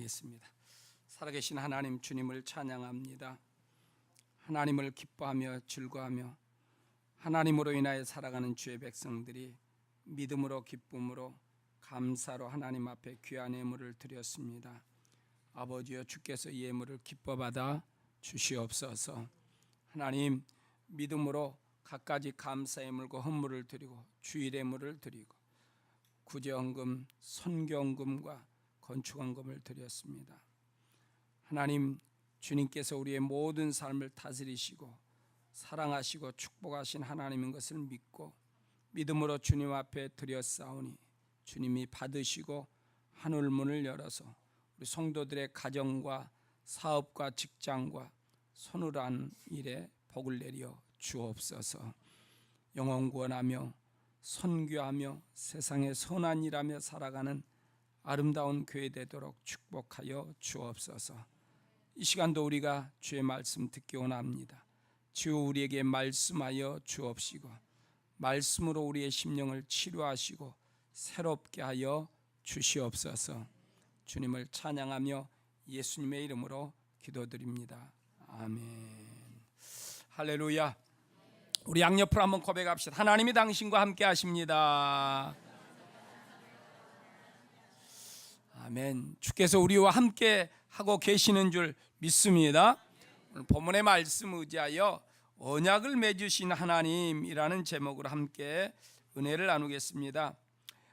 기도하겠습니다. 살아계신 하나님 주님을 찬양합니다. 하나님을 기뻐하며 즐거워하며 하나님으로 인하여 살아가는 주의 백성들이 믿음으로 기쁨으로 감사로 하나님 앞에 귀한 예물을 드렸습니다. 아버지여, 주께서 이 예물을 기뻐 받아 주시옵소서. 하나님, 믿음으로 갖가지 감사 예물과 헌물을 드리고 주일 예물을 드리고 구제헌금, 선교헌금과 건축헌금을 드렸습니다. 하나님, 주님께서 우리의 모든 삶을 다스리시고 사랑하시고 축복하신 하나님인 것을 믿고 믿음으로 주님 앞에 드렸사오니 주님이 받으시고 하늘문을 열어서 우리 성도들의 가정과 사업과 직장과 손을한 일에 복을 내려 주옵소서. 영혼 구원하며 선교하며 세상에 선한 일하며 살아가는 아름다운 교회 되도록 축복하여 주옵소서. 이 시간도 우리가 주의 말씀 듣기 원합니다. 주 우리에게 말씀하여 주옵시고 말씀으로 우리의 심령을 치료하시고 새롭게 하여 주시옵소서. 주님을 찬양하며 예수님의 이름으로 기도드립니다. 아멘. 할렐루야. 우리 양옆으로 한번 고백합시다. 하나님이 당신과 함께 하십니다. 아멘. 주께서 우리와 함께 하고 계시는 줄 믿습니다. 오늘 본문의 말씀 의지하여 언약을 맺으신 하나님이라는 제목으로 함께 은혜를 나누겠습니다.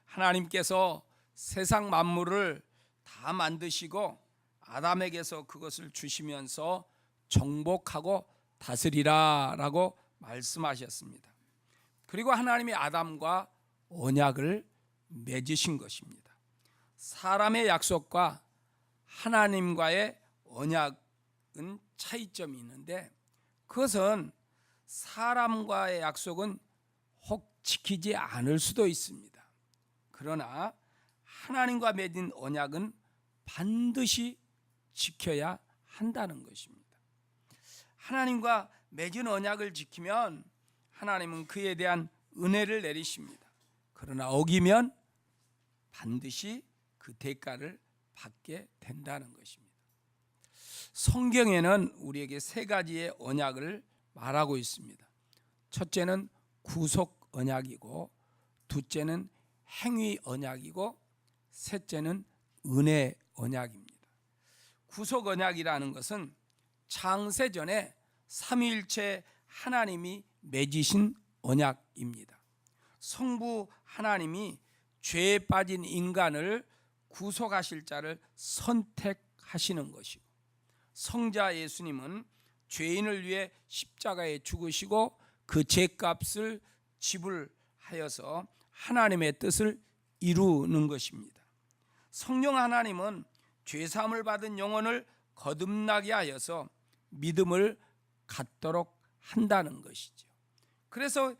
하나님께서 세상 만물을 다 만드시고 아담에게서 그것을 주시면서 정복하고 다스리라 라고 말씀하셨습니다. 그리고 하나님이 아담과 언약을 맺으신 것입니다. 사람의 약속과 하나님과의 언약은 차이점이 있는데 그것은 사람과의 약속은 혹 지키지 않을 수도 있습니다. 그러나 하나님과 맺은 언약은 반드시 지켜야 한다는 것입니다. 하나님과 맺은 언약을 지키면 하나님은 그에 대한 은혜를 내리십니다. 그러나 어기면 반드시 그 대가를 받게 된다는 것입니다. 성경에는 우리에게 세 가지의 언약을 말하고 있습니다. 첫째는 구속 언약이고, 둘째는 행위 언약이고, 셋째는 은혜 언약입니다. 구속 언약이라는 것은 창세전에 삼위일체 하나님이 맺으신 언약입니다. 성부 하나님이 죄에 빠진 인간을 구속하실 자를 선택하시는 것이고, 성자 예수님은 죄인을 위해 십자가에 죽으시고 그 죄값을 지불하여서 하나님의 뜻을 이루는 것입니다. 성령 하나님은 죄사함을 받은 영혼을 거듭나게 하여서 믿음을 갖도록 한다는 것이죠. 그래서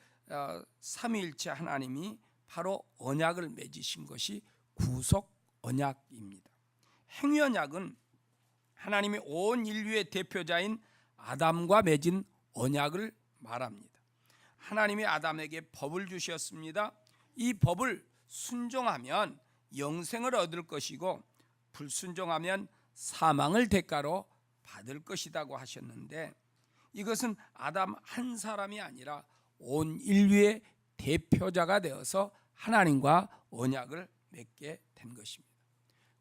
삼위일체 하나님이 바로 언약을 맺으신 것이 구속 언약입니다. 행위 언약은 하나님이 온 인류의 대표자인 아담과 맺은 언약을 말합니다. 하나님이 아담에게 법을 주셨습니다. 이 법을 순종하면 영생을 얻을 것이고 불순종하면 사망을 대가로 받을 것이라고 하셨는데, 이것은 아담 한 사람이 아니라 온 인류의 대표자가 되어서 하나님과 언약을 맺게 된 것입니다.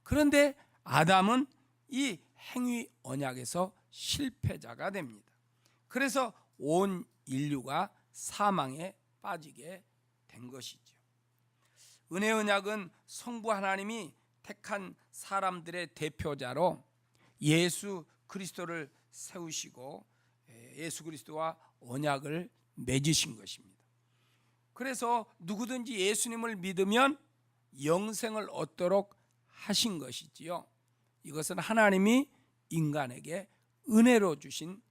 그런데 아담은 이 행위 언약에서 실패자가 됩니다. 그래서 온 인류가 사망에 빠지게 된 것이죠. 은혜 언약은 성부 하나님이 택한 사람들의 대표자로 예수 그리스도를 세우시고 예수 그리스도와 언약을 맺으신 것입니다. 그래서 누구든지 예수님을 믿으면 영생을 얻도록 하신 것이지요. 이것은 하나님이 인간에게 은혜로 주신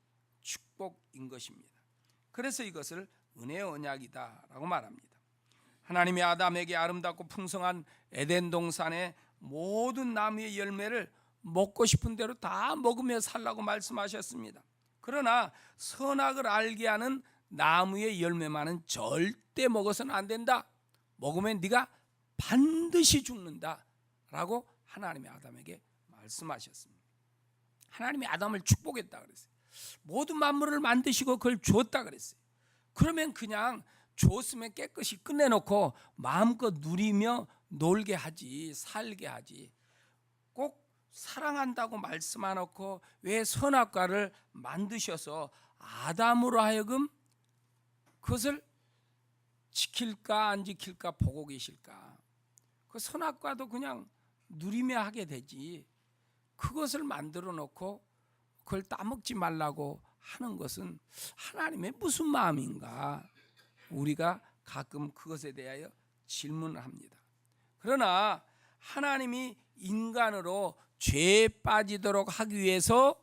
축복인 것입니다. 그래서 이것을 은혜의 언약이다라고 말합니다. 하나님이 아담에게 아름답고 풍성한 에덴 동산의 모든 나무의 열매를 먹고 싶은 대로 다 먹으며 살라고 말씀하셨습니다. 그러나 선악을 알게 하는 나무의 열매만은 절대 먹어서는 안 된다. 먹으면 네가 반드시 죽는다 라고 하나님이 아담에게 말씀하셨습니다. 하나님이 아담을 축복했다 그랬어요. 모든 만물을 만드시고 그걸 줬다 그랬어요. 그러면 그냥 줬으면 깨끗이 끝내놓고 마음껏 누리며 놀게 하지, 살게 하지. 꼭 사랑한다고 말씀 안 놓고 왜 선악과를 만드셔서 아담으로 하여금 그것을 지킬까 안 지킬까 보고 계실까? 그 선악과도 그냥 누리며 하게 되지. 그것을 만들어 놓고 그걸 따먹지 말라고 하는 것은 하나님의 무슨 마음인가? 우리가 가끔 그것에 대하여 질문을 합니다. 그러나 하나님이 인간으로 죄에 빠지도록 하기 위해서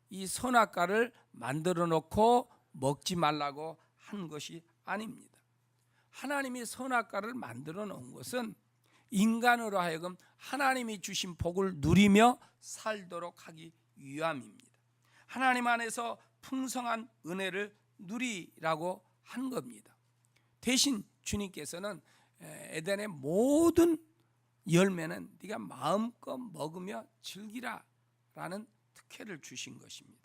이 선악과를 만들어 놓고 먹지 말라고 한 것이 아닙니다. 하나님이 선악과를 만들어 놓은 것은 인간으로 하여금 하나님이 주신 복을 누리며 살도록 하기 위함입니다. 하나님 안에서 풍성한 은혜를 누리라고 한 겁니다. 대신 주님께서는 에덴의 모든 열매는 네가 마음껏 먹으며 즐기라 라는 특혜를 주신 것입니다.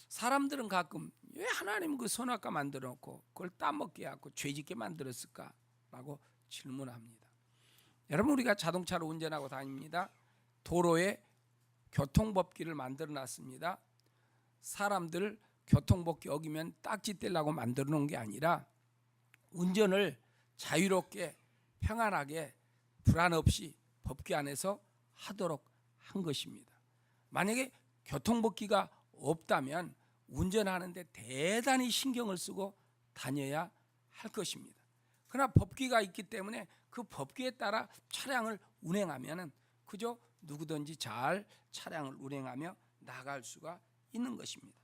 사람들은 가끔 왜 하나님 그 선악과 만들어 놓고 그걸 따먹게 하고 죄짓게 만들었을까 라고 질문합니다. 여러분, 우리가 자동차를 운전하고 다닙니다. 도로에 교통법규를 만들어 놨습니다. 사람들 교통법규 어기면 딱지 떼려고 만들어 놓은 게 아니라 운전을 자유롭게 평안하게 불안 없이 법규 안에서 하도록 한 것입니다. 만약에 교통법규가 없다면 운전하는데 대단히 신경을 쓰고 다녀야 할 것입니다. 그러나 법규가 있기 때문에 그 법규에 따라 차량을 운행하면 그저 누구든지 잘 차량을 운행하며 나갈 수가 있는 것입니다.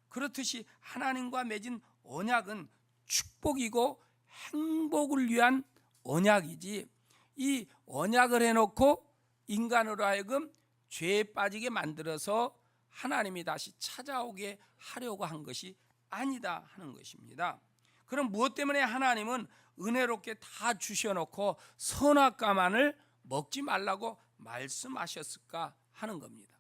그렇듯이 하나님과 맺은 언약은 축복이고 행복을 위한 언약이지, 이 언약을 해놓고 인간으로 하여금 죄에 빠지게 만들어서 하나님이 다시 찾아오게 하려고 한 것이 아니다 하는 것입니다. 그럼 무엇 때문에 하나님은 은혜롭게 다 주셔놓고 선악과만을 먹지 말라고 말씀하셨을까 하는 겁니다.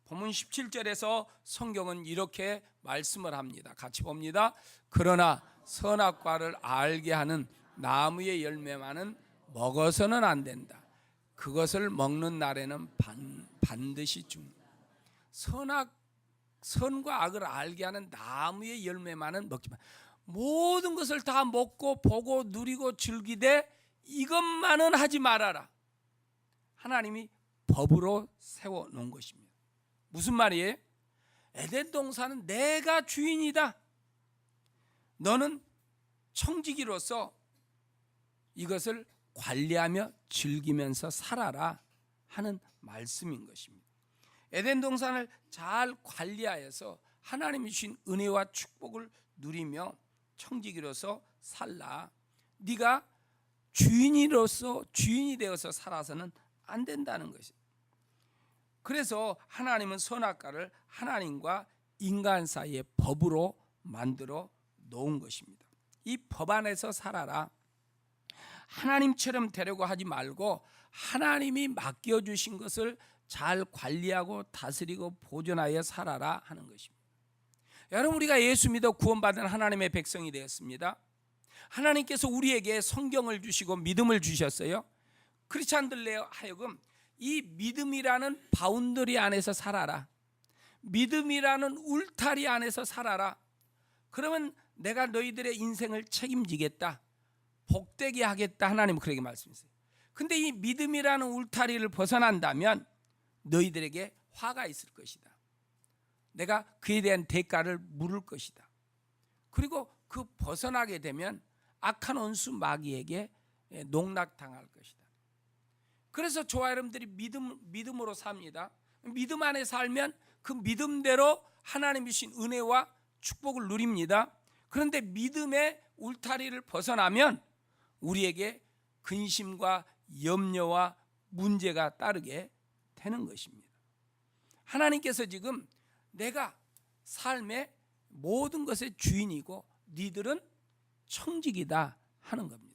본문 17절에서 성경은 이렇게 말씀을 합니다. 같이 봅니다. 그러나 선악과를 알게 하는 나무의 열매만은 먹어서는 안 된다. 그것을 먹는 날에는 반드시 죽는다. 선과 악을 알게 하는 나무의 열매만은 먹지 마. 모든 것을 다 먹고 보고 누리고 즐기되 이것만은 하지 말아라. 하나님이 법으로 세워놓은 것입니다. 무슨 말이에요? 에덴 동산은 내가 주인이다. 너는 청지기로서 이것을 관리하며 즐기면서 살아라 하는 말씀인 것입니다. 에덴 동산을 잘 관리하여서 하나님이 주신 은혜와 축복을 누리며 청지기로서 살라. 네가 주인이 되어서 살아서는 안 된다는 것입니다. 그래서 하나님은 선악과를 하나님과 인간 사이의 법으로 만들어 놓은 것입니다. 이 법 안에서 살아라. 하나님처럼 되려고 하지 말고 하나님이 맡겨주신 것을 잘 관리하고 다스리고 보존하여 살아라 하는 것입니다. 여러분, 우리가 예수 믿어 구원받은 하나님의 백성이 되었습니다. 하나님께서 우리에게 성경을 주시고 믿음을 주셨어요. 크리스찬들에 하여금 이 믿음이라는 바운더리 안에서 살아라. 믿음이라는 울타리 안에서 살아라. 그러면 내가 너희들의 인생을 책임지겠다. 복되게 하겠다. 하나님은 그렇게 말씀하세요. 근데 이 믿음이라는 울타리를 벗어난다면 너희들에게 화가 있을 것이다. 내가 그에 대한 대가를 물을 것이다. 그리고 그 벗어나게 되면 악한 원수 마귀에게 농락당할 것이다. 그래서 저와 여러분들이 믿음으로 삽니다. 믿음 안에 살면 그 믿음대로 하나님이 주신 은혜와 축복을 누립니다. 그런데 믿음의 울타리를 벗어나면 우리에게 근심과 염려와 문제가 따르게 되는 것입니다. 하나님께서 지금 내가 삶의 모든 것의 주인이고 니들은 청지기다 하는 겁니다.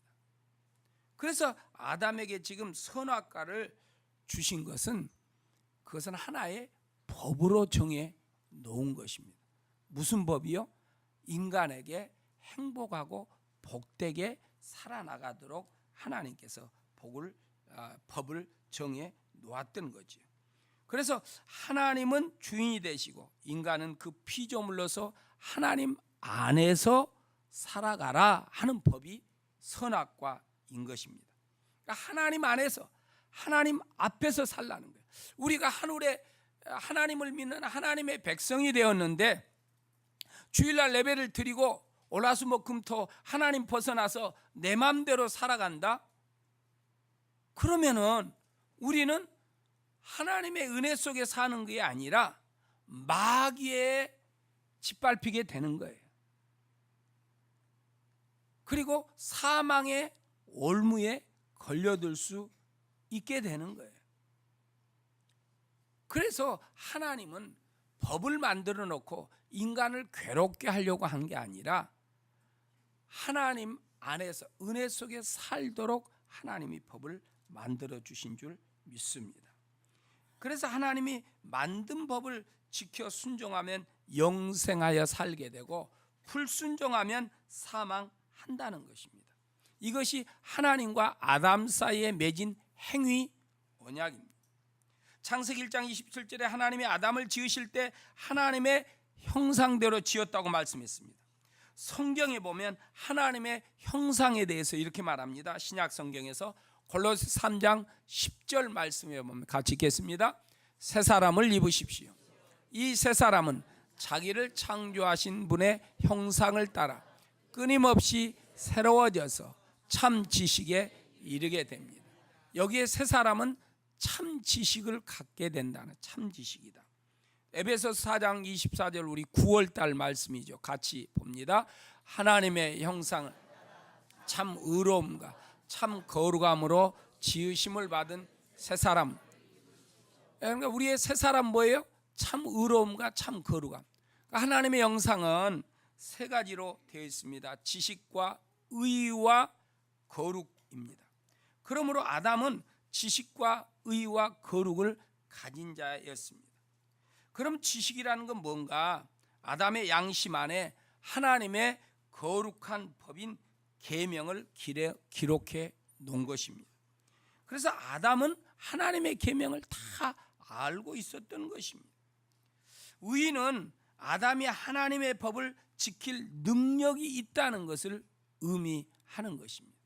그래서 아담에게 지금 선악과를 주신 것은 그것은 하나의 법으로 정해 놓은 것입니다. 무슨 법이요? 인간에게 행복하고 복되게 살아나가도록 하나님께서 법을 정해 놓았던 거지요. 그래서 하나님은 주인이 되시고 인간은 그 피조물로서 하나님 안에서 살아가라 하는 법이 선악과인 것입니다. 그러니까 하나님 안에서, 하나님 앞에서 살라는 거예요. 우리가 하늘에 하나님을 믿는 하나님의 백성이 되었는데 주일날 예배를 드리고 월화수목금토 하나님 벗어나서 내 마음대로 살아간다? 그러면은 우리는 하나님의 은혜 속에 사는 게 아니라 마귀에 짓밟히게 되는 거예요. 그리고 사망의 올무에 걸려들 수 있게 되는 거예요. 그래서 하나님은 법을 만들어 놓고 인간을 괴롭게 하려고 한 게 아니라 하나님 안에서 은혜 속에 살도록 하나님이 법을 만들어 주신 줄 믿습니다. 그래서 하나님이 만든 법을 지켜 순종하면 영생하여 살게 되고 불순종하면 사망한다는 것입니다. 이것이 하나님과 아담 사이에 맺은 행위 언약입니다. 창세기 1장 27절에 하나님이 아담을 지으실 때 하나님의 형상대로 지었다고 말씀했습니다. 성경에 보면 하나님의 형상에 대해서 이렇게 말합니다. 신약 성경에서 골로새 3장 10절 말씀에 보면 같이 읽겠습니다. 새 사람을 입으십시오. 이 새 사람은 자기를 창조하신 분의 형상을 따라 끊임없이 새로워져서 참 지식에 이르게 됩니다. 여기에 새 사람은 참 지식을 갖게 된다는 참 지식이다. 에베소서 4장 24절 우리 9월달 말씀이죠. 같이 봅니다. 하나님의 형상을 참 의로움과 참 거룩함으로 지으심을 받은 새 사람. 그러니까 우리의 새 사람 뭐예요? 참 의로움과 참 거룩함. 그러니까 하나님의 형상은 세 가지로 되어 있습니다. 지식과 의와 거룩입니다. 그러므로 아담은 지식과 의와 거룩을 가진 자였습니다. 그럼 지식이라는 건 뭔가? 아담의 양심 안에 하나님의 거룩한 법인 계명을 기록해 놓은 것입니다. 그래서 아담은 하나님의 계명을 다 알고 있었던 것입니다. 의는 아담이 하나님의 법을 지킬 능력이 있다는 것을 의미하는 것입니다.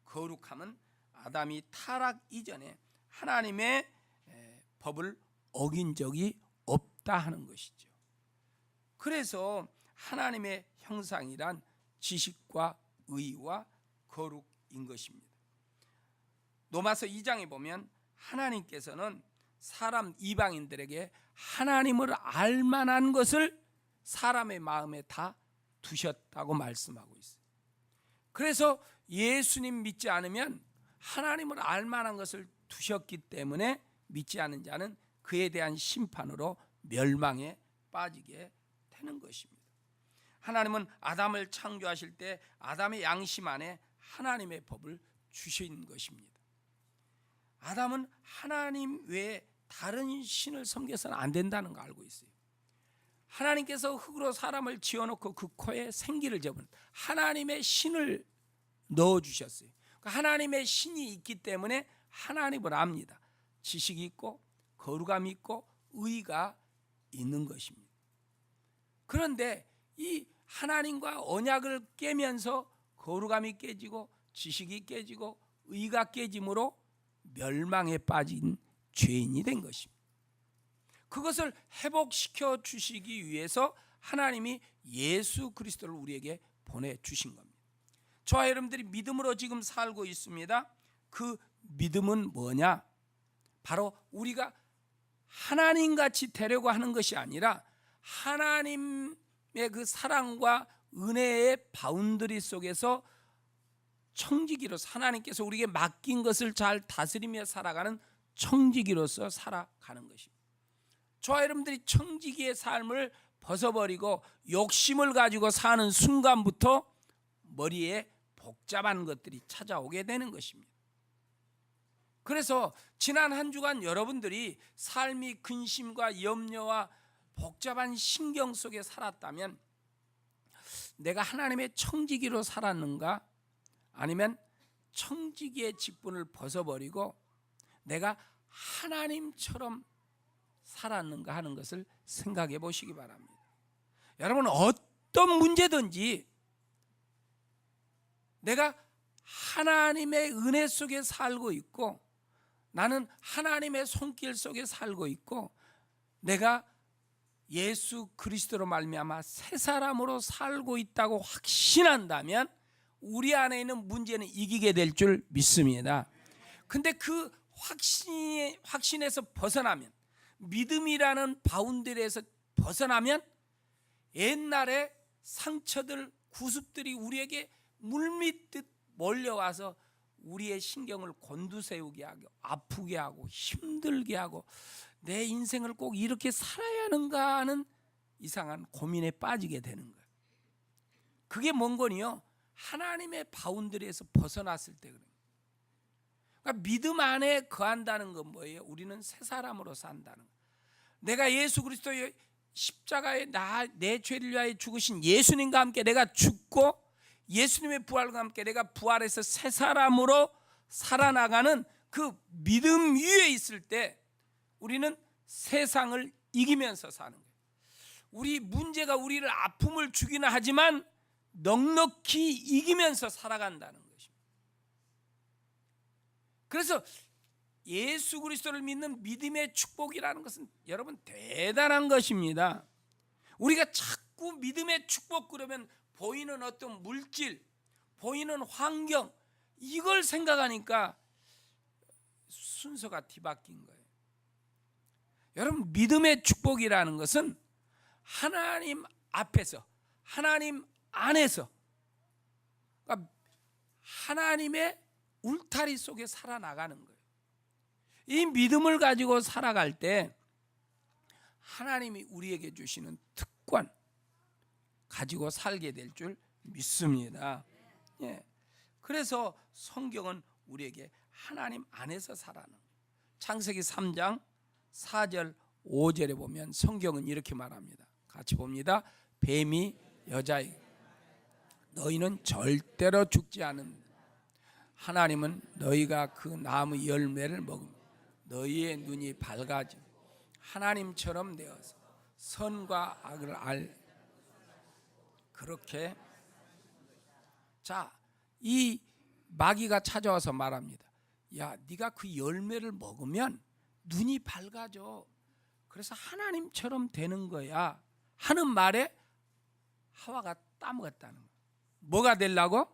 거룩함은 아담이 타락 이전에 하나님의 법을 어긴 적이 없다 하는 것이죠. 그래서 하나님의 형상이란 지식과 의와 거룩인 것입니다. 로마서 2장에 보면 하나님께서는 사람 이방인들에게 하나님을 알만한 것을 사람의 마음에 다 두셨다고 말씀하고 있어요. 그래서 예수님 믿지 않으면 하나님을 알만한 것을 두셨기 때문에 믿지 않은 자는 그에 대한 심판으로 멸망에 빠지게 되는 것입니다. 하나님은 아담을 창조하실 때 아담의 양심 안에 하나님의 법을 주신 것입니다. 아담은 하나님 외에 다른 신을 섬겨서는 안 된다는 거 알고 있어요. 하나님께서 흙으로 사람을 지어놓고 그 코에 생기를 접은 하나님의 신을 넣어주셨어요. 하나님의 신이 있기 때문에 하나님을 압니다. 지식이 있고 거룩함이 있고 의가 있는 것입니다. 그런데 이 하나님과 언약을 깨면서 거룩함이 깨지고 지식이 깨지고 의가 깨짐으로 멸망에 빠진 죄인이 된 것입니다. 그것을 회복시켜 주시기 위해서 하나님이 예수 그리스도를 우리에게 보내주신 겁니다. 저와 여러분들이 믿음으로 지금 살고 있습니다. 그 믿음은 뭐냐? 바로 우리가 하나님같이 되려고 하는 것이 아니라 하나님의 그 사랑과 은혜의 바운더리 속에서 청지기로서 하나님께서 우리에게 맡긴 것을 잘 다스리며 살아가는 청지기로서 살아가는 것입니다. 저와 여러분들이 청지기의 삶을 벗어버리고 욕심을 가지고 사는 순간부터 머리에 복잡한 것들이 찾아오게 되는 것입니다. 그래서 지난 한 주간 여러분들이 삶이 근심과 염려와 복잡한 신경 속에 살았다면 내가 하나님의 청지기로 살았는가, 아니면 청지기의 직분을 벗어버리고 내가 하나님처럼 살았는가 하는 것을 생각해 보시기 바랍니다. 여러분, 어떤 문제든지 내가 하나님의 은혜 속에 살고 있고, 나는 하나님의 손길 속에 살고 있고, 내가 예수 그리스도로 말미암아 새 사람으로 살고 있다고 확신한다면 우리 안에 있는 문제는 이기게 될 줄 믿습니다. 근데 그 확신에서 벗어나면, 믿음이라는 바운더리에서 벗어나면 옛날에 상처들, 구습들이 우리에게 물밀듯 몰려와서 우리의 신경을 곤두세우게 하고 아프게 하고 힘들게 하고 내 인생을 꼭 이렇게 살아야 하는가 하는 이상한 고민에 빠지게 되는 거예요. 그게 뭔 거니요? 하나님의 바운더리에서 벗어났을 때 그래요. 그러니까 믿음 안에 거한다는 건 뭐예요? 우리는 새 사람으로 산다는 거예요. 내가 예수 그리스도의 십자가에 내 죄를 위하여 죽으신 예수님과 함께 내가 죽고 예수님의 부활과 함께 내가 부활해서 새 사람으로 살아나가는 그 믿음 위에 있을 때 우리는 세상을 이기면서 사는 거예요. 우리 문제가 우리를 아픔을 주기는 하지만 넉넉히 이기면서 살아간다는 것입니다. 그래서 예수 그리스도를 믿는 믿음의 축복이라는 것은 여러분 대단한 것입니다. 우리가 자꾸 믿음의 축복 그러면 보이는 어떤 물질, 보이는 환경, 이걸 생각하니까 순서가 뒤바뀐 거예요. 여러분, 믿음의 축복이라는 것은 하나님 앞에서, 하나님 안에서, 그러니까 하나님의 울타리 속에 살아나가는 거예요. 이 믿음을 가지고 살아갈 때 하나님이 우리에게 주시는 특권 가지고 살게 될 줄 믿습니다. 예. 그래서 성경은 우리에게 하나님 안에서 살아는 거예요. 창세기 3장 4절 5절에 보면 성경은 이렇게 말합니다. 같이 봅니다. 뱀이 여자에게 너희는 절대로 죽지 않는다. 하나님은 너희가 그 나무 열매를 먹으면 너희의 눈이 밝아지고 하나님처럼 되어서 선과 악을 알. 그렇게 자, 이 마귀가 찾아와서 말합니다. 야, 네가 그 열매를 먹으면 눈이 밝아져. 그래서 하나님처럼 되는 거야 하는 말에 하와가 따먹었다는 거야. 뭐가 되려고?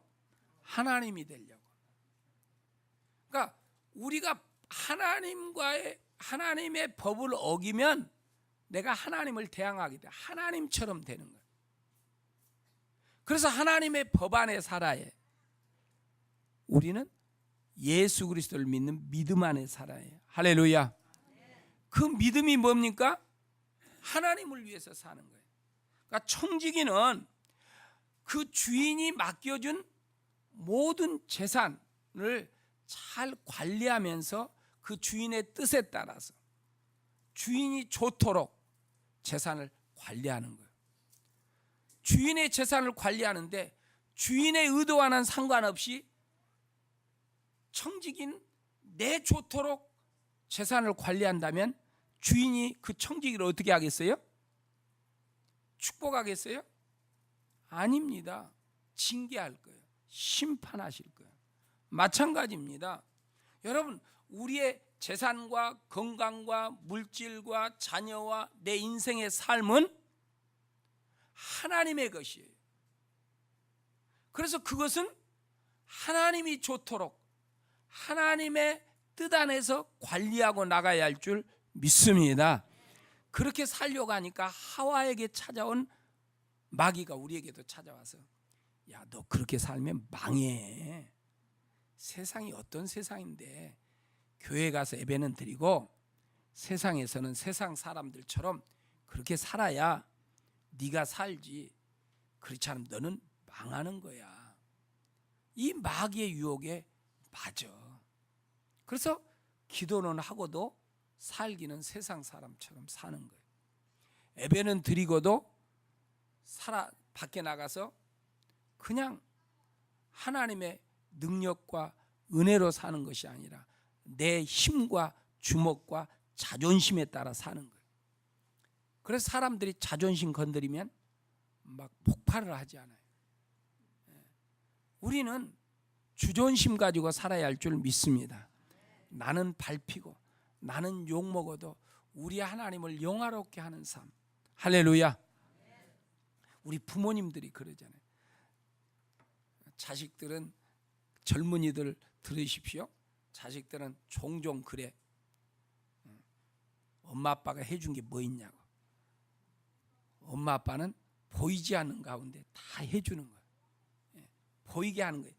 하나님이 되려고. 그러니까 우리가 하나님의 법을 어기면 내가 하나님을 대항하게 돼. 하나님처럼 되는 거야. 그래서 하나님의 법 안에 살아야 해. 우리는 예수 그리스도를 믿는 믿음 안에 살아야 해. 할렐루야. 그 믿음이 뭡니까? 하나님을 위해서 사는 거예요. 그러니까 청지기는 그 주인이 맡겨준 모든 재산을 잘 관리하면서 그 주인의 뜻에 따라서 주인이 좋도록 재산을 관리하는 거예요. 주인의 재산을 관리하는데 주인의 의도와는 상관없이 청지기는 내 좋도록 재산을 관리한다면 주인이 그 청지기를 어떻게 하겠어요? 축복하겠어요? 아닙니다. 징계할 거예요. 심판하실 거예요. 마찬가지입니다. 여러분, 우리의 재산과 건강과 물질과 자녀와 내 인생의 삶은 하나님의 것이에요. 그래서 그것은 하나님이 좋도록 하나님의 뜻 안에서 관리하고 나가야 할 줄 믿습니다. 그렇게 살려고 하니까 하와에게 찾아온 마귀가 우리에게도 찾아와서 야, 너 그렇게 살면 망해. 세상이 어떤 세상인데 교회 가서 예배는 드리고 세상에서는 세상 사람들처럼 그렇게 살아야 네가 살지. 그렇지 않으면 너는 망하는 거야. 이 마귀의 유혹에 맞아. 그래서 기도는 하고도 살기는 세상 사람처럼 사는 거예요. 예배는 드리고도 밖에 나가서 그냥 하나님의 능력과 은혜로 사는 것이 아니라 내 힘과 주먹과 자존심에 따라 사는 거예요. 그래서 사람들이 자존심 건드리면 막 폭발을 하지 않아요. 우리는 주존심 가지고 살아야 할 줄 믿습니다. 나는 밟히고 나는 욕먹어도 우리 하나님을 영화롭게 하는 삶. 할렐루야. 우리 부모님들이 그러잖아요. 자식들은, 젊은이들 들으십시오. 자식들은 종종 그래. 엄마 아빠가 해준 게 뭐 있냐고. 엄마 아빠는 보이지 않는 가운데 다 해주는 거예요. 보이게 하는 거예요.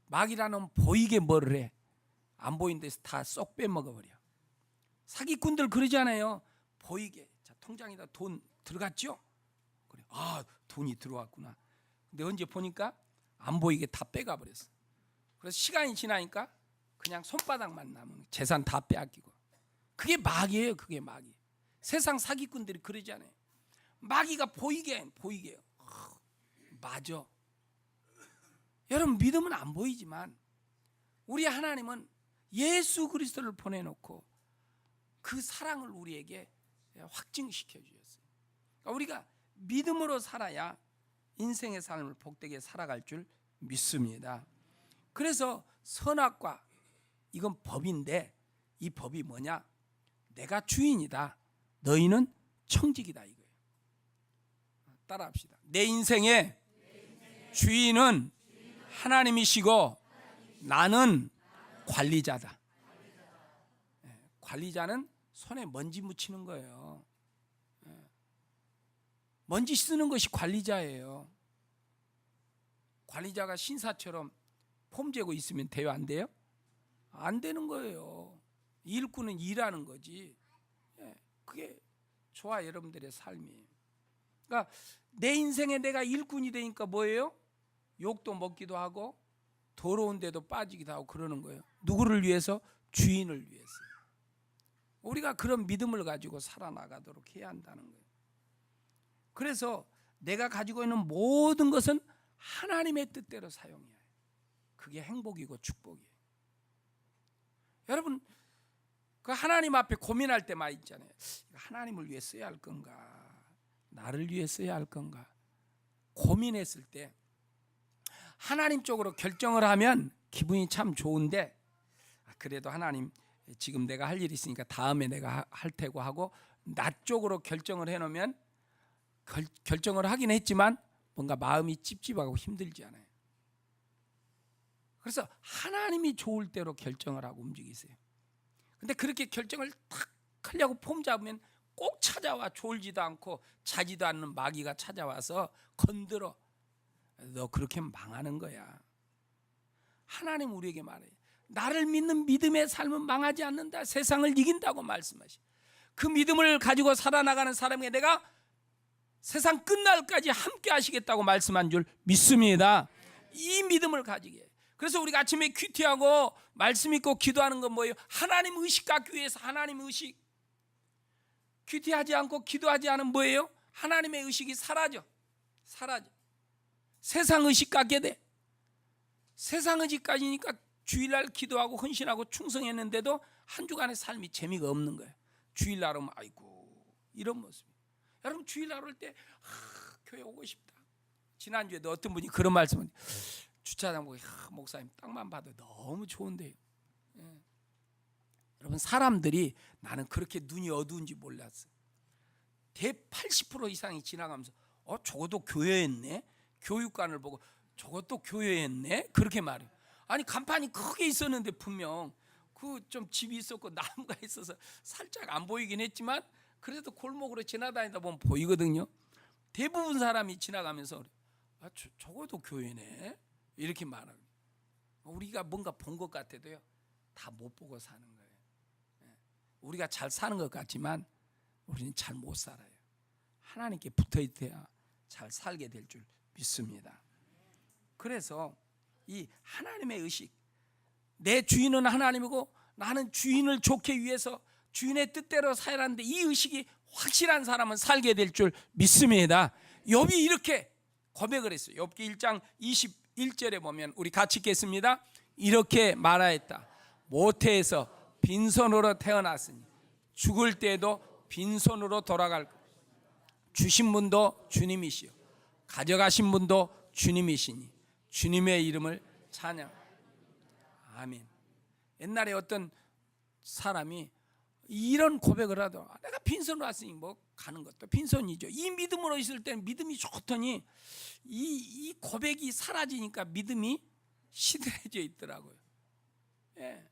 마귀라는 보이게 뭐를 해. 안 보이는 데서 다 쏙 빼먹어버려. 사기꾼들 그러잖아요. 보이게. 자, 통장에다 돈 들어갔죠? 그래. 아, 돈이 들어왔구나. 근데 언제 보니까 안 보이게 다 빼가버렸어. 그래서 시간이 지나니까 그냥 손바닥만 남은 재산 다 빼앗기고. 그게 마귀예요. 그게 마귀. 세상 사기꾼들이 그러잖아요. 마귀가 보이게 해요. 맞아. 여러분, 믿음은 안 보이지만 우리 하나님은 예수 그리스도를 보내놓고 그 사랑을 우리에게 확증시켜 주셨어요. 그러니까 우리가 믿음으로 살아야 인생의 삶을 복되게 살아갈 줄 믿습니다. 그래서 선악과, 이건 법인데 이 법이 뭐냐? 내가 주인이다, 너희는 청직이다, 이거예요. 따라합시다. 내 인생의 주인은 하나님이시고 나는 관리자다. 관리자는 손에 먼지 묻히는 거예요. 먼지 쓰는 것이 관리자예요. 관리자가 신사처럼 폼 재고 있으면 돼요? 안 돼요? 안 되는 거예요. 일꾼은 일하는 거지. 그게 저와 여러분들의 삶이에요. 그러니까 내 인생에 내가 일꾼이 되니까 뭐예요? 욕도 먹기도 하고 더러운 데도 빠지기도 하고 그러는 거예요. 누구를 위해서? 주인을 위해서. 우리가 그런 믿음을 가지고 살아나가도록 해야 한다는 거예요. 그래서 내가 가지고 있는 모든 것은 하나님의 뜻대로 사용해야 해요. 그게 행복이고 축복이에요. 여러분, 그 하나님 앞에 고민할 때 많이 있잖아요. 하나님을 위해 써야 할 건가, 나를 위해 써야 할 건가 고민했을 때 하나님 쪽으로 결정을 하면 기분이 참 좋은데, 그래도 하나님 지금 내가 할 일이 있으니까 다음에 내가 할 테고 하고 나 쪽으로 결정을 해놓으면 결정을 하긴 했지만 뭔가 마음이 찝찝하고 힘들지 않아요. 그래서 하나님이 좋을 대로 결정을 하고 움직이세요. 근데 그렇게 결정을 탁 하려고 폼 잡으면 꼭 찾아와. 졸지도 않고 자지도 않는 마귀가 찾아와서 건드려. 너 그렇게 망하는 거야. 하나님 우리에게 말해요. 나를 믿는 믿음의 삶은 망하지 않는다. 세상을 이긴다고 말씀하시. 그 믿음을 가지고 살아나가는 사람에게 내가 세상 끝날까지 함께 하시겠다고 말씀한 줄 믿습니다. 이 믿음을 가지게. 그래서 우리가 아침에 큐티하고 말씀 읽고 기도하는 건 뭐예요? 하나님 의식 갖기 위해서. 하나님 의식. 큐티하지 않고 기도하지 않으면 뭐예요? 하나님의 의식이 사라져. 세상 의식 갖게 돼. 세상 의식 가지니까 주일날 기도하고 헌신하고 충성했는데도 한 주간의 삶이 재미가 없는 거예요. 주일날 오면 아이고 이런 모습. 여러분, 주일날 올 때 교회 오고 싶다. 지난주에도 어떤 분이 그런 말씀을, 주차장 보고 목사님 땅만 봐도 너무 좋은데요. 여러분, 사람들이 나는 그렇게 눈이 어두운지 몰랐어. 대 80% 이상이 지나가면서 저것도 교회였네. 교육관을 보고 저것도 교회였네. 그렇게 말해요. 아니, 간판이 크게 있었는데 분명 그 좀 집이 있었고 나무가 있어서 살짝 안 보이긴 했지만 그래도 골목으로 지나다니다 보면 보이거든요. 대부분 사람이 지나가면서 저것도 교회네. 이렇게 말하고. 우리가 뭔가 본 것 같아도요, 다 못 보고 사는 거예요. 우리가 잘 사는 것 같지만 우리는 잘 못 살아요. 하나님께 붙어 있어야 잘 살게 될 줄 믿습니다. 그래서 이 하나님의 의식, 내 주인은 하나님이고 나는 주인을 좋게 위해서 주인의 뜻대로 살아야 하는데, 이 의식이 확실한 사람은 살게 될 줄 믿습니다. 욥이 이렇게 고백을 했어요. 욥기 1장 21절에 보면, 우리 같이 읽겠습니다. 이렇게 말하였다. 모태에서 빈손으로 태어났으니 죽을 때에도 빈손으로 돌아갈 것. 주신 분도 주님이시요 가져가신 분도 주님이시니 주님의 이름을 찬양. 아멘. 옛날에 어떤 사람이 이런 고백을 하더라고요. 내가 빈손으로 왔으니 뭐 가는 것도 빈손이죠. 이 믿음으로 있을 때는 믿음이 좋더니 이 고백이 사라지니까 믿음이 시들해져 있더라고요. 예.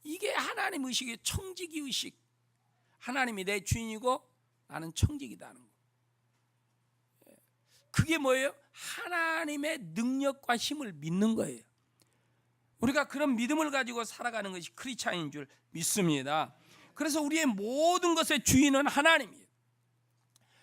이게 하나님 의식의 청지기 의식. 하나님이 내 주인이고 나는 청지기다는 거. 예. 그게 뭐예요? 하나님의 능력과 힘을 믿는 거예요. 우리가 그런 믿음을 가지고 살아가는 것이 크리스찬인 줄 믿습니다. 그래서 우리의 모든 것의 주인은 하나님이에요.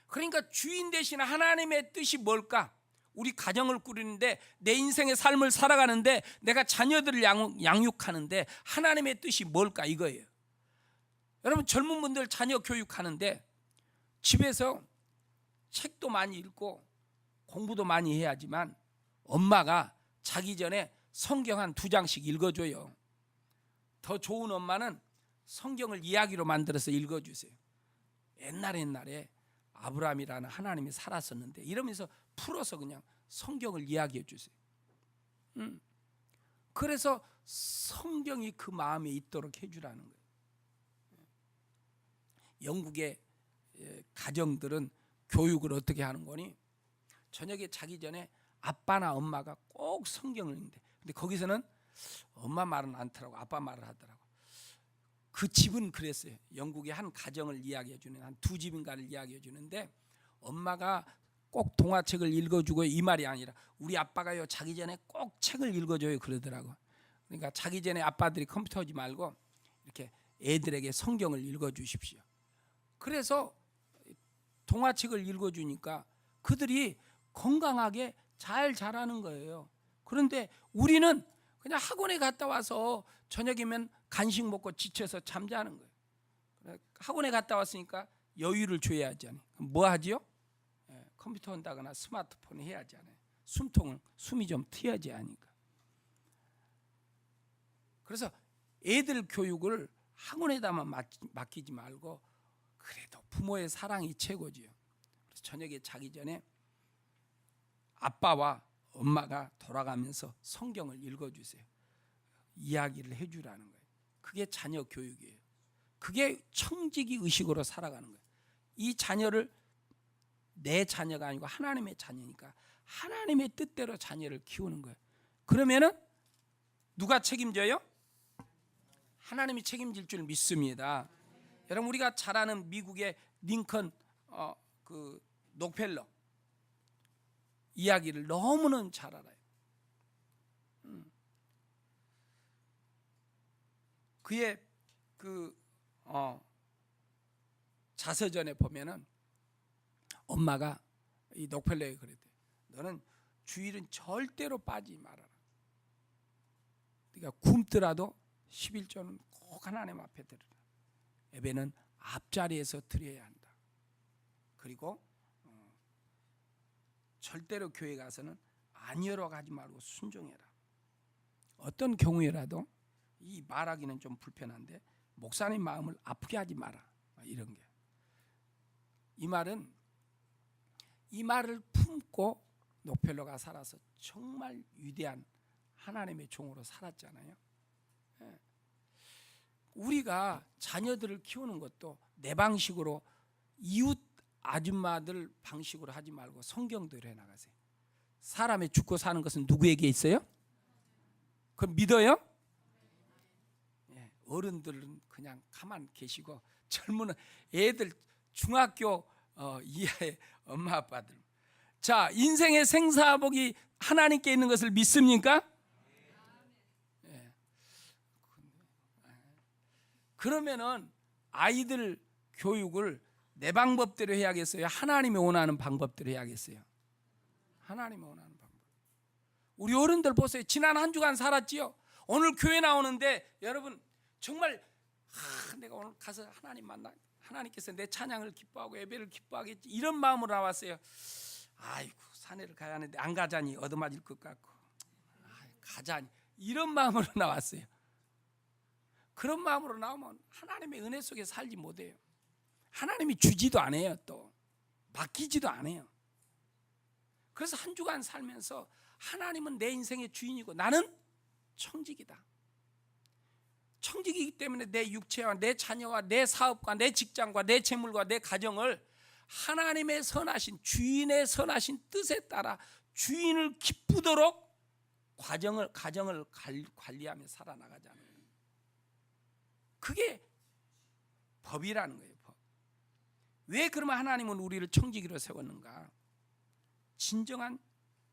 그러니까 주인 대신 하나님의 뜻이 뭘까? 우리 가정을 꾸리는데, 내 인생의 삶을 살아가는데, 내가 자녀들을 양육하는데 하나님의 뜻이 뭘까? 이거예요. 여러분, 젊은 분들 자녀 교육하는데 집에서 책도 많이 읽고 공부도 많이 해야지만 엄마가 자기 전에 성경 한 2장씩 읽어줘요. 더 좋은 엄마는 성경을 이야기로 만들어서 읽어주세요. 옛날에 아브라함이라는 하나님이 살았었는데, 이러면서 풀어서 그냥 성경을 이야기해 주세요. 그래서 성경이 그 마음에 있도록 해주라는 거예요. 영국의 가정들은 교육을 어떻게 하는 거니? 저녁에 자기 전에 아빠나 엄마가 꼭 성경을 읽는데, 근데 거기서는 엄마 말은 않더라고, 아빠 말을 하더라고. 그 집은 그랬어요. 영국의 한 가정을 이야기해 주는, 한 2집인가를 이야기해 주는데, 엄마가 꼭 동화책을 읽어주고, 이 말이 아니라 우리 아빠가요 자기 전에 꼭 책을 읽어줘요 그러더라고. 그러니까 자기 전에 아빠들이 컴퓨터 하지 말고 이렇게 애들에게 성경을 읽어주십시오. 그래서 동화책을 읽어주니까 그들이 건강하게 잘 자라는 거예요. 그런데 우리는 그냥 학원에 갔다 와서 저녁이면 간식 먹고 지쳐서 잠자는 거예요. 학원에 갔다 왔으니까 여유를 줘야 하잖아요. 뭐 하지요? 컴퓨터 한다거나 스마트폰 해야 하잖아요. 숨이 좀 트여져야 하니까. 그래서 애들 교육을 학원에다만 맡기지 말고, 그래도 부모의 사랑이 최고지요. 그래서 저녁에 자기 전에 아빠와 엄마가 돌아가면서 성경을 읽어주세요. 이야기를 해주라는 거예요. 그게 자녀 교육이에요. 그게 청지기 의식으로 살아가는 거예요. 이 자녀를 내 자녀가 아니고 하나님의 자녀니까 하나님의 뜻대로 자녀를 키우는 거예요. 그러면은 누가 책임져요? 하나님이 책임질 줄 믿습니다. 여러분, 우리가 잘 아는 미국의 링컨 그 록펠러 이야기를 너무는 잘 알아요. 그의 그 자서전에 보면은 엄마가 이 록펠러에 그랬대. 너는 주일은 절대로 빠지지 말아라. 그러니까 굶더라도 11조는 꼭 하나님 앞에 드려라. 예배는 앞자리에서 드려야 한다. 그리고 절대로 교회 가서는 아니요로 가지 말고 순종해라. 어떤 경우에라도 이 말하기는 좀 불편한데 목사님 마음을 아프게 하지 마라. 이런 게. 이 말을 품고 록펠러가 살아서 정말 위대한 하나님의 종으로 살았잖아요. 우리가 자녀들을 키우는 것도 내 방식으로, 이웃 아줌마들 방식으로 하지 말고 성경대로 해나가세요. 사람의 죽고 사는 것은 누구에게 있어요? 그럼 믿어요? 어른들은 그냥 가만 계시고, 젊은 애들 중학교 이하의 엄마 아빠들, 자, 인생의 생사복이 하나님께 있는 것을 믿습니까? 그러면은 아이들 교육을 내 방법대로 해야겠어요? 하나님이 원하는 방법대로 해야겠어요? 하나님이 원하는 방법. 우리 어른들 보세요. 지난 한 주간 살았지요. 오늘 교회 나오는데 여러분 정말 내가 오늘 가서 하나님 만나, 하나님께서 내 찬양을 기뻐하고 예배를 기뻐하겠지, 이런 마음으로 나왔어요. 아이고, 산에를 가야 하는데 안 가자니 얻어맞을 것 같고, 가자니, 이런 마음으로 나왔어요. 그런 마음으로 나오면 하나님의 은혜 속에 살지 못해요. 하나님이 주지도 않아요. 또 맡기지도 않아요. 그래서 한 주간 살면서 하나님은 내 인생의 주인이고 나는 청직이다. 청직이기 때문에 내 육체와 내 자녀와 내 사업과 내 직장과 내 재물과 내 가정을 하나님의 선하신, 주인의 선하신 뜻에 따라 주인을 기쁘도록 가정을 관리하며 살아나가자는 거예요. 그게 법이라는 거예요. 법. 왜 그러면 하나님은 우리를 청지기로 세웠는가? 진정한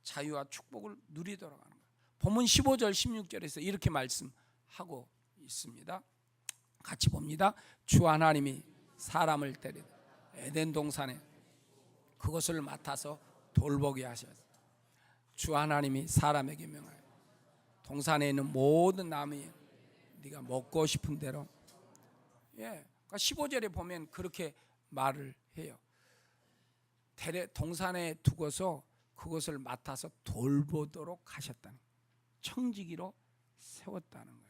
자유와 축복을 누리도록 하는 거예요. 본문 15절 16절에서 이렇게 말씀하고 있습니다. 같이 봅니다. 주 하나님이 사람을 데리다 에덴 동산에 그것을 맡아서 돌보게 하셨어요. 주 하나님이 사람에게 명하여 동산에 있는 모든 나무에 네가 먹고 싶은 대로, 그러니까 15절에 보면 그렇게 말을 해요. 동산에 두고서 그것을 맡아서 돌보도록 하셨다는, 청지기로 세웠다는 거예요.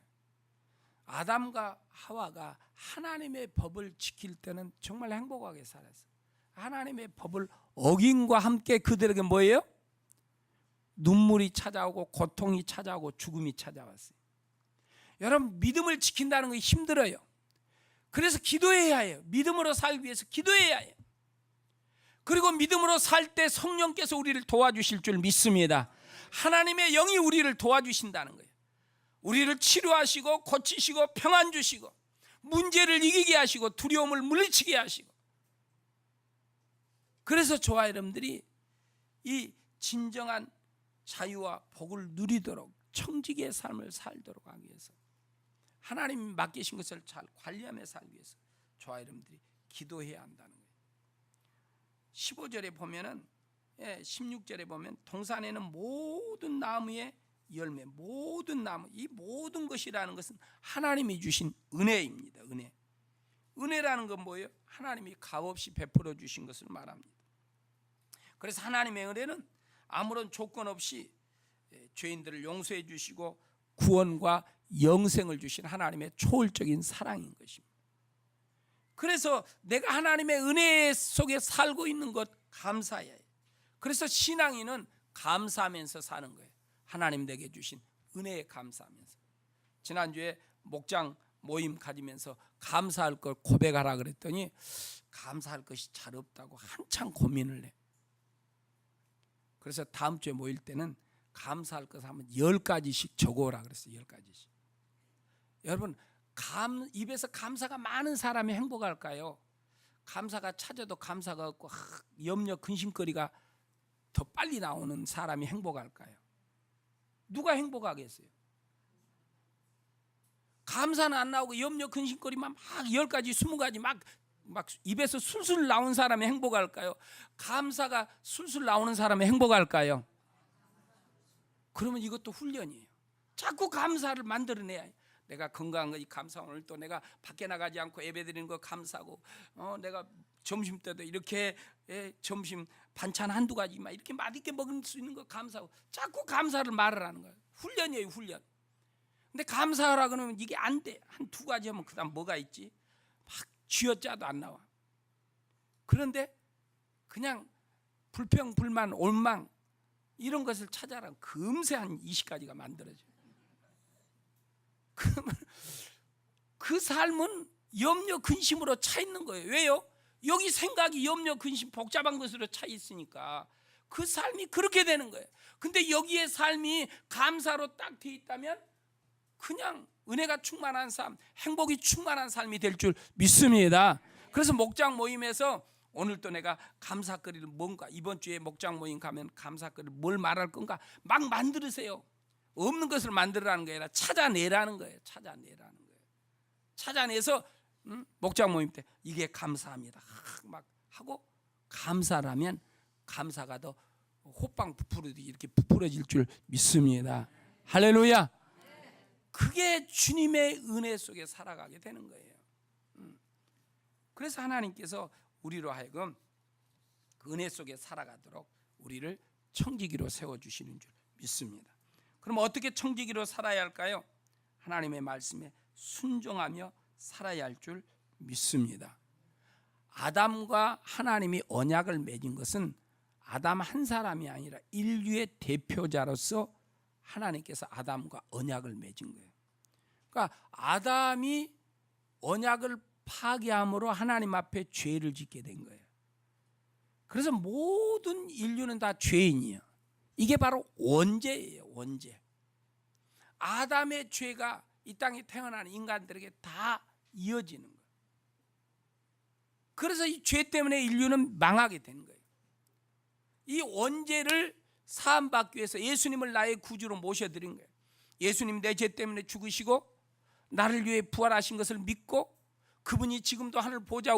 아담과 하와가 하나님의 법을 지킬 때는 정말 행복하게 살았어요. 하나님의 법을 어김과 함께 그들에게 뭐예요? 눈물이 찾아오고 고통이 찾아오고 죽음이 찾아왔어요. 여러분, 믿음을 지킨다는 거 힘들어요. 그래서 기도해야 해요. 믿음으로 살기 위해서 기도해야 해요. 그리고 믿음으로 살 때 성령께서 우리를 도와주실 줄 믿습니다. 하나님의 영이 우리를 도와주신다는 거예요. 우리를 치료하시고 고치시고 평안 주시고 문제를 이기게 하시고 두려움을 물리치게 하시고. 그래서 저와 여러분들이 이 진정한 자유와 복을 누리도록 청지기의 삶을 살도록 하기 위해서, 하나님이 맡기신 것을 잘 관리하며 살기 위해서 저와 여러분들이 기도해야 한다는 거예요. 15절에 보면은, 16절에 보면 동산에는 모든 나무의 열매, 모든 나무, 이 모든 것이라는 것은 하나님이 주신 은혜입니다. 은혜라는 건 뭐예요? 하나님이 값없이 베풀어 주신 것을 말합니다. 그래서 하나님의 은혜는 아무런 조건 없이 죄인들을 용서해 주시고 구원과 영생을 주신 하나님의 초월적인 사랑인 것입니다. 그래서 내가 하나님의 은혜 속에 살고 있는 것 감사해야 해요. 그래서 신앙인은 감사하면서 사는 거예요. 하나님 내게 주신 은혜에 감사하면서. 지난주에 목장 모임 가지면서 감사할 걸 고백하라 그랬더니 감사할 것이 잘 없다고 한참 고민을 해. 그래서 다음 주에 모일 때는 감사할 것 하면 10가지씩 적어오라 그랬어요. 10가지씩. 여러분, 입에서 감사가 많은 사람이 행복할까요? 감사가 찾아도 감사가 없고 염려 근심거리가 더 빨리 나오는 사람이 행복할까요? 누가 행복하겠어요? 감사는 안 나오고 염려 근심거리만 막 10가지 20가지 막 입에서 술술 나온 사람이 행복할까요? 감사가 술술 나오는 사람이 행복할까요? 그러면 이것도 훈련이에요. 자꾸 감사를 만들어내야 해요. 내가 건강한 거 감사, 오늘 또 내가 밖에 나가지 않고 예배드리는 거 감사하고, 내가 점심 때도 이렇게 점심 반찬 한두 가지만 이렇게 맛있게 먹을 수 있는 거 감사하고, 자꾸 감사를 말을 하는 거예요. 훈련이에요, 훈련. 근데 감사하라 그러면 이게 안 돼. 한 두 가지 하면 그다음 뭐가 있지? 막 쥐어짜도 안 나와. 그런데 그냥 불평, 불만, 원망 이런 것을 찾아라. 금세 한 20가지가 만들어져요. 그러면 그 삶은 염려 근심으로 차 있는 거예요. 왜요? 여기 생각이 염려 근심 복잡한 것으로 차 있으니까 그 삶이 그렇게 되는 거예요. 근데 여기에 삶이 감사로 딱 돼 있다면 그냥 은혜가 충만한 삶, 행복이 충만한 삶이 될 줄 믿습니다. 그래서 목장 모임에서 오늘 또 내가 감사거리를 뭔가, 이번 주에 목장 모임 가면 감사거리를 뭘 말할 건가 막 만들으세요. 없는 것을 만들라는 게 아니라 찾아내라는 거예요. 찾아내서 목장 모임 때 이게 감사합니다. 막 하고 감사를 하면 감사가 더 호빵 부풀어지듯이 이렇게 부풀어질 줄 믿습니다. 할렐루야. 그게 주님의 은혜 속에 살아가게 되는 거예요. 그래서 하나님께서 우리로 하여금 그 은혜 속에 살아가도록 우리를 청지기로 세워주시는 줄 믿습니다. 그럼 어떻게 청지기로 살아야 할까요? 하나님의 말씀에 순종하며 살아야 할 줄 믿습니다. 아담과 하나님이 언약을 맺은 것은 아담 한 사람이 아니라 인류의 대표자로서 하나님께서 아담과 언약을 맺은 거예요. 그러니까 아담이 언약을 파괴함으로 하나님 앞에 죄를 짓게 된 거예요. 그래서 모든 인류는 다 죄인이에요. 이게 바로 원죄예요. 원죄. 아담의 죄가 이 땅에 태어나는 인간들에게 다 이어지는 거예요. 그래서 이 죄 때문에 인류는 망하게 된 거예요. 이 원죄를 사함받기 위해서 예수님을 나의 구주로 모셔드린 거예요. 예수님 내 죄 때문에 죽으시고 나를 위해 부활하신 것을 믿고 그분이 지금도 하늘 보좌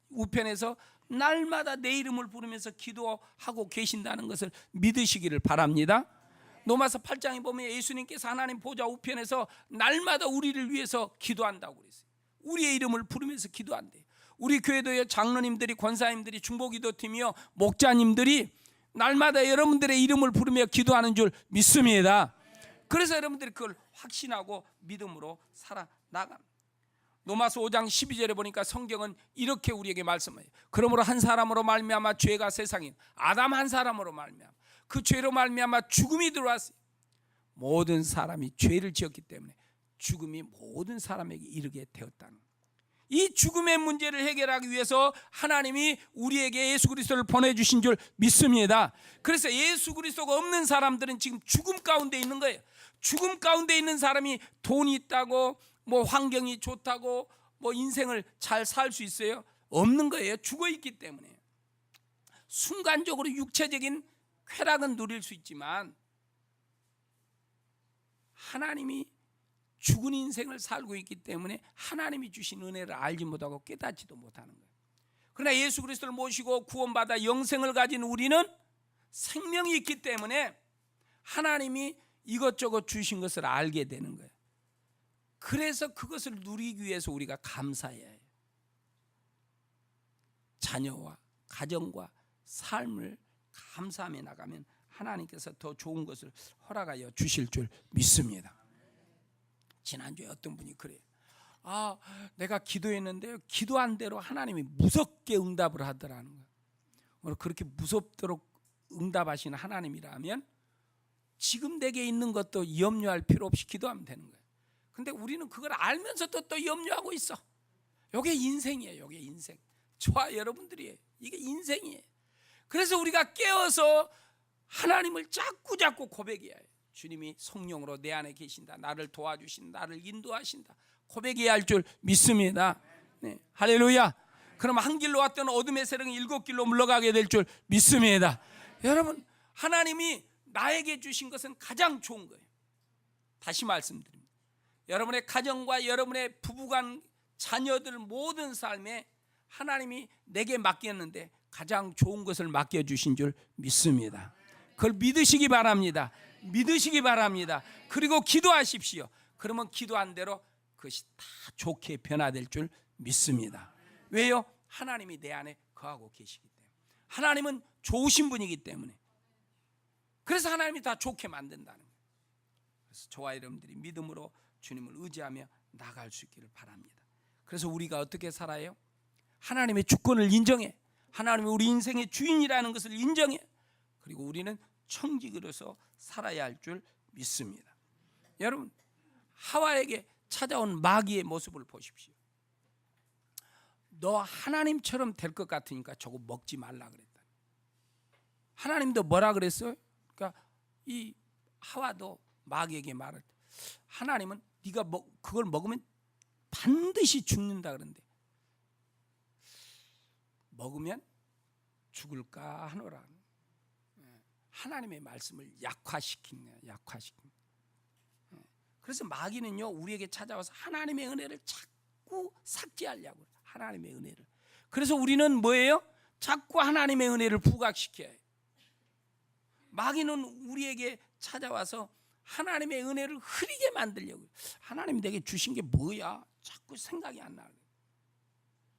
우편에서 날마다 내 이름을 부르면서 기도하고 계신다는 것을 믿으시기를 바랍니다. 로마서 8장에 보면 예수님께서 하나님 보좌 우편에서 날마다 우리를 위해서 기도한다고 그랬어요. 우리의 이름을 부르면서 기도한대요. 우리 교회도요, 장로님들이, 권사님들이, 중보기도팀이요, 목자님들이 날마다 여러분들의 이름을 부르며 기도하는 줄 믿습니다. 그래서 여러분들이 그걸 확신하고 믿음으로 살아나갑니다. 로마서 5장 12절에 보니까 성경은 이렇게 우리에게 말씀해요. 그러므로 한 사람으로 말미암아 죄가 세상에, 아담 한 사람으로 말미암아 그 죄로 말미암아 죽음이 들어왔어요. 모든 사람이 죄를 지었기 때문에 죽음이 모든 사람에게 이르게 되었다는 거예요. 이 죽음의 문제를 해결하기 위해서 하나님이 우리에게 예수 그리스도를 보내주신 줄 믿습니다. 그래서 예수 그리스도가 없는 사람들은 지금 죽음 가운데 있는 거예요. 죽음 가운데 있는 사람이 돈이 있다고, 뭐 환경이 좋다고, 뭐 인생을 잘 살 수 있어요? 없는 거예요. 죽어 있기 때문에. 순간적으로 육체적인 쾌락은 누릴 수 있지만 하나님이 죽은 인생을 살고 있기 때문에 하나님이 주신 은혜를 알지 못하고 깨닫지도 못하는 거예요. 그러나 예수 그리스도를 모시고 구원받아 영생을 가진 우리는 생명이 있기 때문에 하나님이 이것저것 주신 것을 알게 되는 거예요. 그래서 그것을 누리기 위해서 우리가 감사해야 해요. 자녀와 가정과 삶을 감사하며 나가면 하나님께서 더 좋은 것을 허락하여 주실 줄 믿습니다. 지난주에 어떤 분이 그래요. 내가 기도했는데 기도한 대로 하나님이 무섭게 응답을 하더라는 거예요. 오늘 그렇게 무섭도록 응답하시는 하나님이라면 지금 내게 있는 것도 염려할 필요 없이 기도하면 되는 거예요. 근데 우리는 그걸 알면서도 또 염려하고 있어. 이게 인생이에요. 이게 인생. 저와 여러분들이에요. 이게 인생이에요. 그래서 우리가 깨어서 하나님을 자꾸 고백해야 해요. 주님이 성령으로 내 안에 계신다. 나를 도와주신다. 나를 인도하신다. 고백해야 할 줄 믿습니다. 네. 할렐루야. 그럼 한 길로 왔던 어둠의 세력이 7길로 물러가게 될 줄 믿습니다. 여러분, 하나님이 나에게 주신 것은 가장 좋은 거예요. 다시 말씀드립니다. 여러분의 가정과 여러분의 부부간 자녀들 모든 삶에 하나님이 내게 맡겼는데 가장 좋은 것을 맡겨주신 줄 믿습니다. 그걸 믿으시기 바랍니다. 믿으시기 바랍니다. 그리고 기도하십시오. 그러면 기도한 대로 그것이 다 좋게 변화될 줄 믿습니다. 왜요? 하나님이 내 안에 거하고 계시기 때문에. 하나님은 좋으신 분이기 때문에. 그래서 하나님이 다 좋게 만든다는 거예요. 그래서 저와 여러분들이 믿음으로 주님을 의지하며 나갈 수 있기를 바랍니다. 그래서 우리가 어떻게 살아요? 하나님의 주권을 인정해. 하나님이 우리 인생의 주인이라는 것을 인정해. 그리고 우리는 청지기로서 살아야 할 줄 믿습니다. 여러분, 하와에게 찾아온 마귀의 모습을 보십시오. 너 하나님처럼 될 것 같으니까 저거 먹지 말라 그랬다. 하나님도 뭐라 그랬어요? 그러니까 이 하와도 마귀에게 말을, 하나님은 네가 그걸 먹으면 반드시 죽는다 그러는데 먹으면 죽을까 하노라. 하나님의 말씀을 약화시킨 거예요. 약화시킨. 그래서 마귀는요, 우리에게 찾아와서 하나님의 은혜를 자꾸 삭제하려고 해요. 하나님의 은혜를. 그래서 우리는 뭐예요? 자꾸 하나님의 은혜를 부각시켜요. 마귀는 우리에게 찾아와서 하나님의 은혜를 흐리게 만들려고. 하나님이 내게 주신 게 뭐야? 자꾸 생각이 안 나.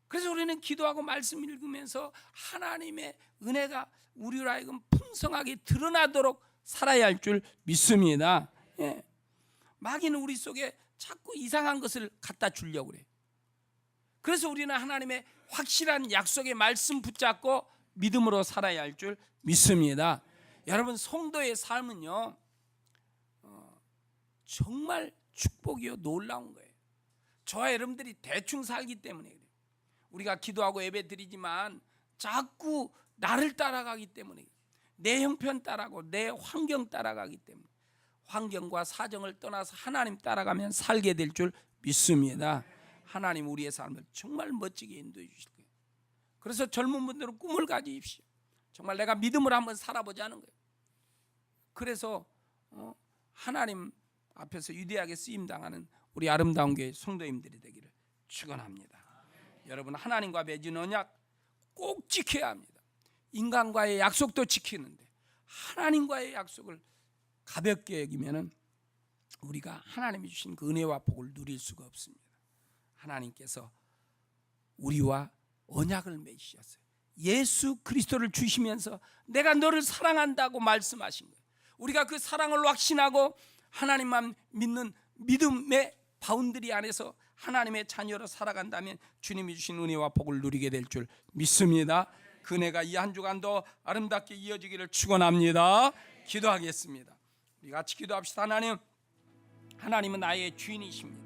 그래서 우리는 기도하고 말씀 읽으면서 하나님의 은혜가 우리로 하여금 풍성하게 드러나도록 살아야 할 줄 믿습니다. 예. 마귀는 우리 속에 자꾸 이상한 것을 갖다 주려고 그래. 그래서 우리는 하나님의 확실한 약속의 말씀 붙잡고 믿음으로 살아야 할 줄 믿습니다. 여러분, 성도의 삶은요 정말 축복이요 놀라운 거예요. 저와 여러분들이 대충 살기 때문에 그래요. 우리가 기도하고 예배 드리지만 자꾸 나를 따라가기 때문에, 내 형편 따라가고 내 환경 따라가기 때문에, 환경과 사정을 떠나서 하나님 따라가면 살게 될 줄 믿습니다. 하나님 우리의 삶을 정말 멋지게 인도해 주실 거예요. 그래서 젊은 분들은 꿈을 가지십시오. 정말 내가 믿음을 한번 살아보자는 거예요. 그래서 하나님 앞에서 위대하게 쓰임당하는 우리 아름다운 교회 성도님들이 되기를 축원합니다. 여러분, 하나님과 맺은 언약 꼭 지켜야 합니다. 인간과의 약속도 지키는데 하나님과의 약속을 가볍게 여기면은 우리가 하나님이 주신 그 은혜와 복을 누릴 수가 없습니다. 하나님께서 우리와 언약을 맺으셨어요. 예수 그리스도를 주시면서 내가 너를 사랑한다고 말씀하신 거예요. 우리가 그 사랑을 확신하고 하나님만 믿는 믿음의 바운드리 안에서 하나님의 자녀로 살아간다면 주님이 주신 은혜와 복을 누리게 될 줄 믿습니다. 그 은혜가 이 한 주간도 아름답게 이어지기를 축원합니다. 기도하겠습니다. 우리 같이 기도합시다. 하나님은 나의 주인이십니다.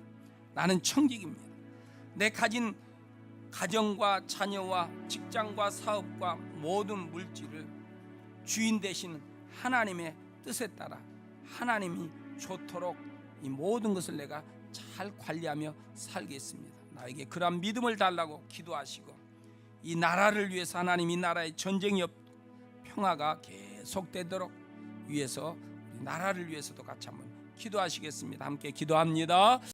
나는 청직입니다. 내 가진 가정과 자녀와 직장과 사업과 모든 물질을 주인 되시는 하나님의 뜻에 따라 하나님이 좋도록 이 모든 것을 내가 잘 관리하며 살겠습니다. 나에게 그런 믿음을 달라고 기도하시고, 이 나라를 위해서 하나님 이 나라에 전쟁이 평화가 계속되도록 위해서 우리 나라를 위해서도 같이 한번 기도하시겠습니다. 함께 기도합니다.